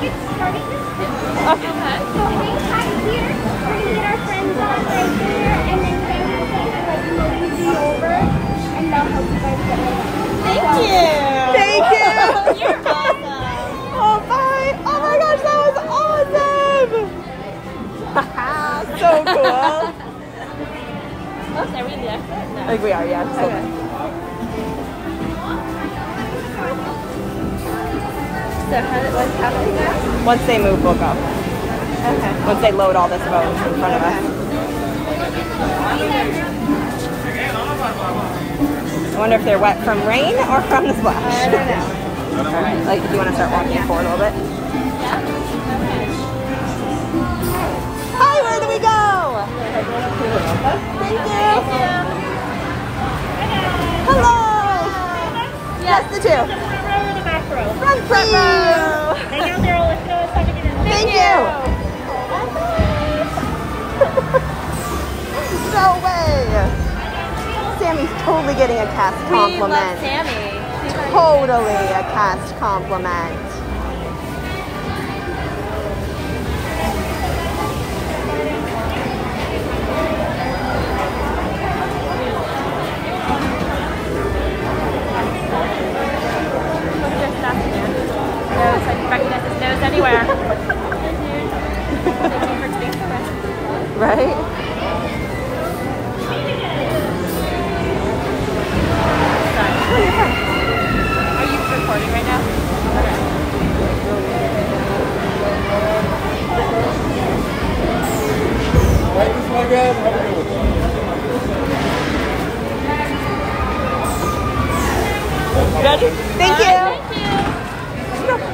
get started. Okay. So hang tight here. We're going to get our friends on right here. And then they will take like moving you over. And they'll help you guys get ready. Thank you. Thank you. You're awesome. Oh, bye. Oh my gosh, that was awesome. So cool. Oops, are we in the exit? I No. think we are, yeah. So Okay. So what's happening now? once they move, we'll go. Okay. Once they load all this boat in front of us. I wonder if they're wet from rain or from the splash. I don't know. All right, like if you want to start walking forward a little bit. Yeah? Okay. Hi, where do we go? Thank you. Hello. Yes, the two. Front row or the back row? Front row. Hang out there, let's go. It's time to get in. Thank you. No way. Sammy's totally getting a cast We love compliment. Sammy. Totally a cast compliment. Nose, I can recognize his nose anywhere. Right? Are you recording right now? Right, this is my guy. Have a good one. Ready? Thank you. Thank you.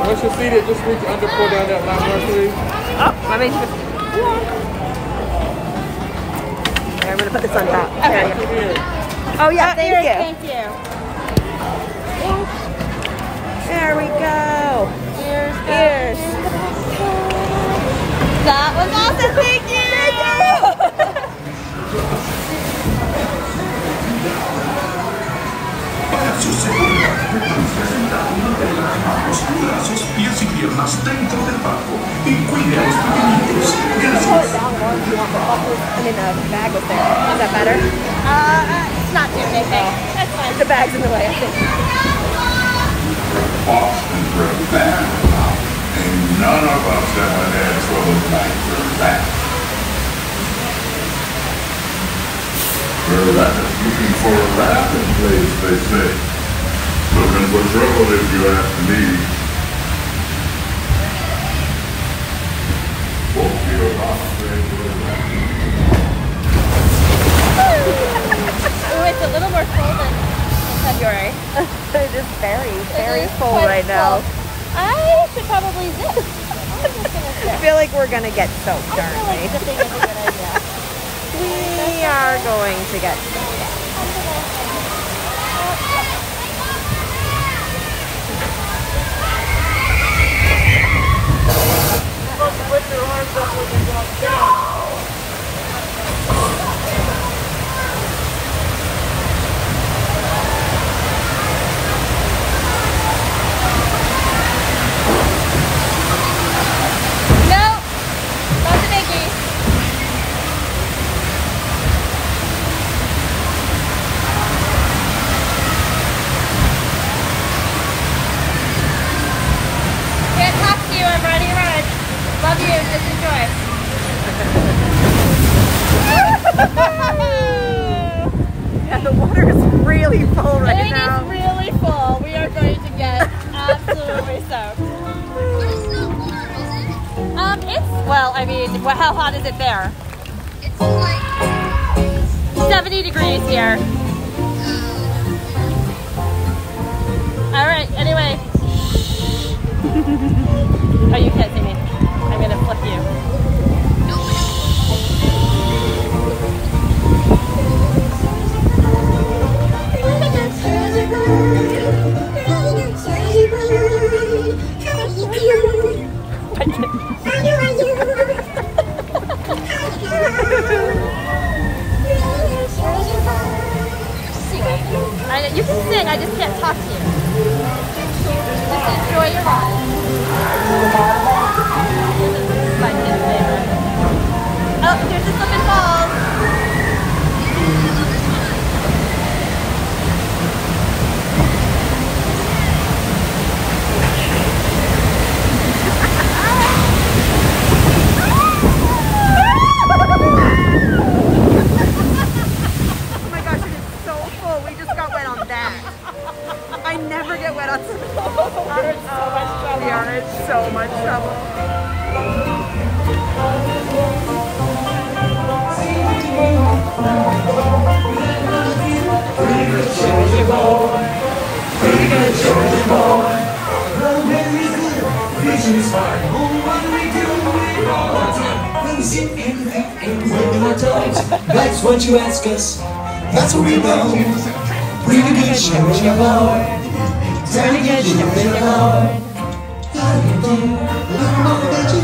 Once you're seated, just reach under, pull down that line, please. Oh, let me just... Here, I'm going to put this on top. There you go. Oh, yeah, thank you. Thank you. There we go. Ears. That was awesome. Thank you. Para su seguridad, recuerde sentar uno de las manos, brazos, pies y piernas dentro del barco y cuide a los pequeñitos. Gracias. I mean, the bag was there. Is that better? It's not too big. That's fine. The bag's in the way, I think. Boston for a bad and none of us ever had trouble like that. Well, that is looking for a laughing place, they say. Looking for trouble if you ask me. Won't be a lot of things with that. Oh, it's a little more full than February. It is very, very It is full quite right now. full. I should probably zip. I'm just gonna I zip. feel like we're going to get soaked, I feel aren't like we? zipping is a good idea. We are going to get soaked. Put your arms up when you walk down. No, not the biggie. Can't talk to you. I'm riding a ride. Love you. Just enjoy. And the water is really full right now. It is really full. We are going to get absolutely soaked. It's, well, I mean, how hot is it there? It's like 70 degrees here. All right, anyway. Oh, you can't see me. I'm going to flip you. You can sing, I just can't talk to you. Just enjoy your ride. This is my kid's favorite. Oh, here's the slip and falls. Oh my gosh, it is so full. We just got wet on that. I never get wet on something. We are in so much trouble. That's what you ask us. That's what we know. Really good show your boy. Really good show your boy. How do you do? Little mama that you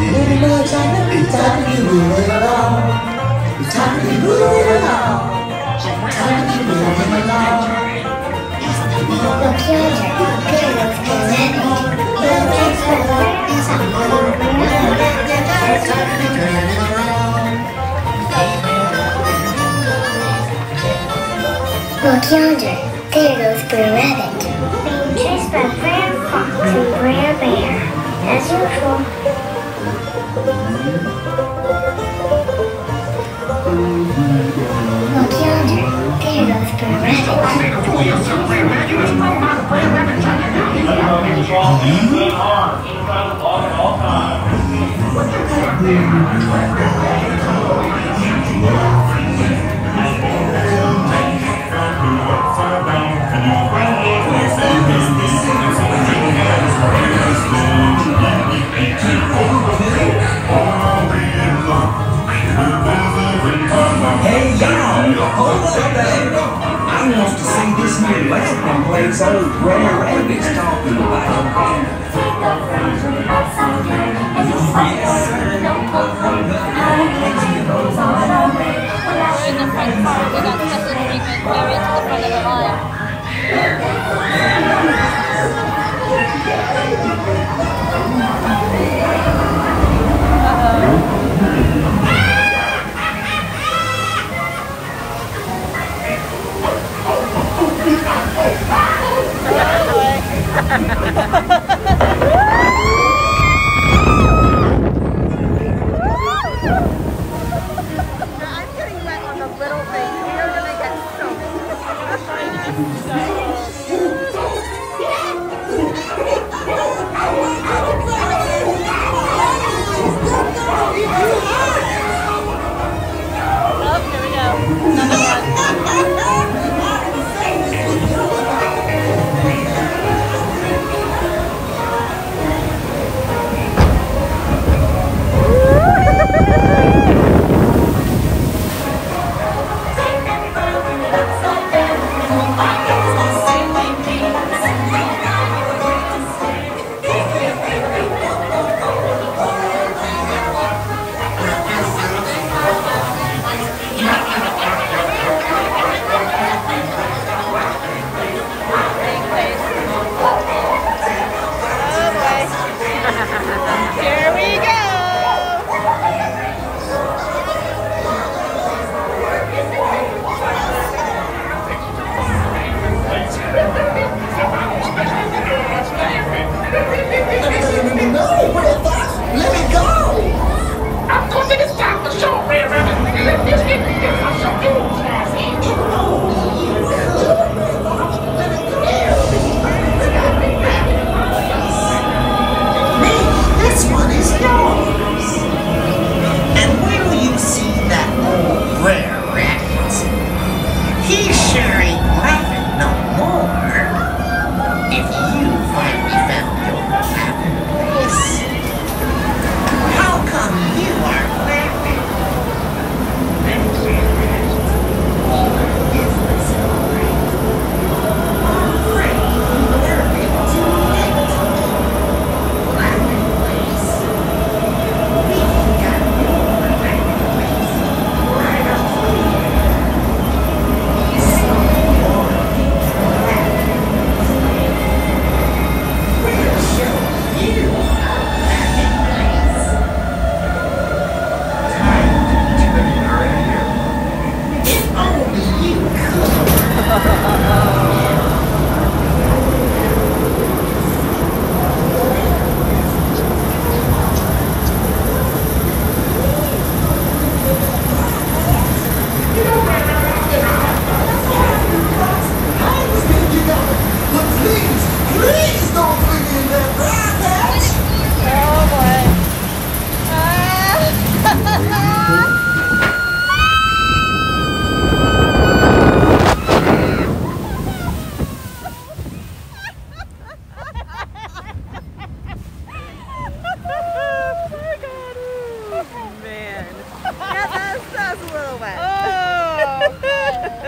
little more time to move it along. Time to move it along. Time to move it along. Look yonder, Pedro's presenting. Little kids for love is a little Look yonder, there goes Brer Rabbit. Being chased by Brer Fox and Brer Bear, as usual. Look yonder, there goes Brer Rabbit. Hey y'all, hold up there. I want to see this new Mexican place old Brer Rabbit's talking about. Yes, sir.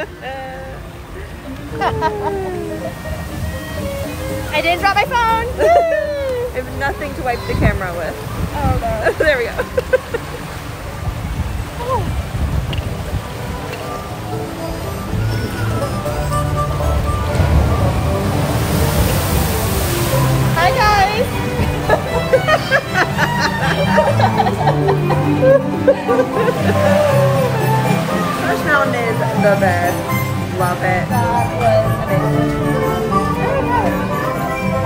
I didn't drop my phone. I have nothing to wipe the camera with. Oh no. There we go. Hi guys. Splash Mountain is the best. Love it. That was amazing.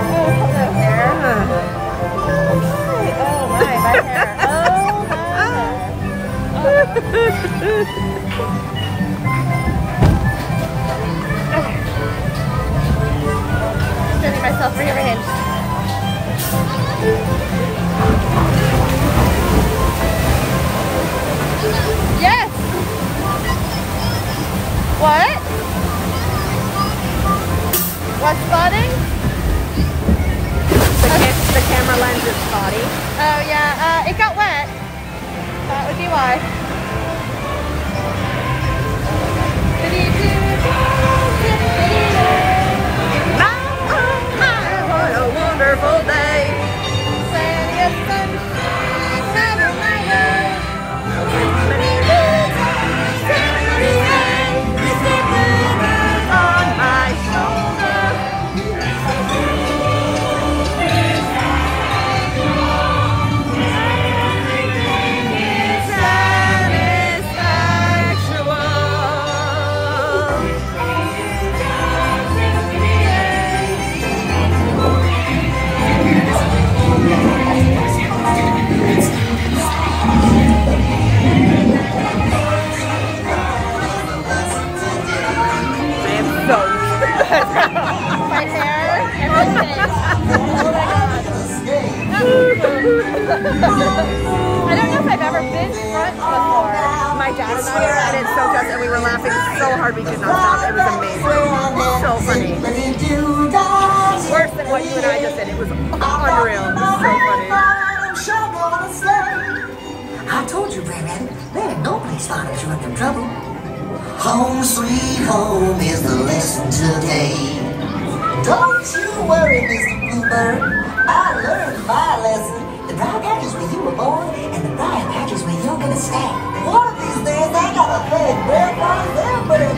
Oh, hello hair. Oh my hair. Oh my hair. Getting myself rearranged. Yes. What? What's spotting? The camera lens is spotty. Oh yeah, it got wet. That would be why. What a wonderful day. Plenty of sunshine, never mind. On my shoulder. My hair, everything. Oh my god. I don't know if I've ever been front before. My dad and I were at it so just and we were laughing so hard we could not stop. It was amazing. So funny. Worse than what you and I just did. It was unreal. It was so funny. I told you, Bray Rabbit, there ain't no place fine if you're in trouble. Home sweet home is the lesson today. Don't you worry, Mr. Bluebird. I learned my lesson. The brown patch is where you were born, and the brown patch is where you're gonna stay. One of these days, I gotta beg breakfast, everybody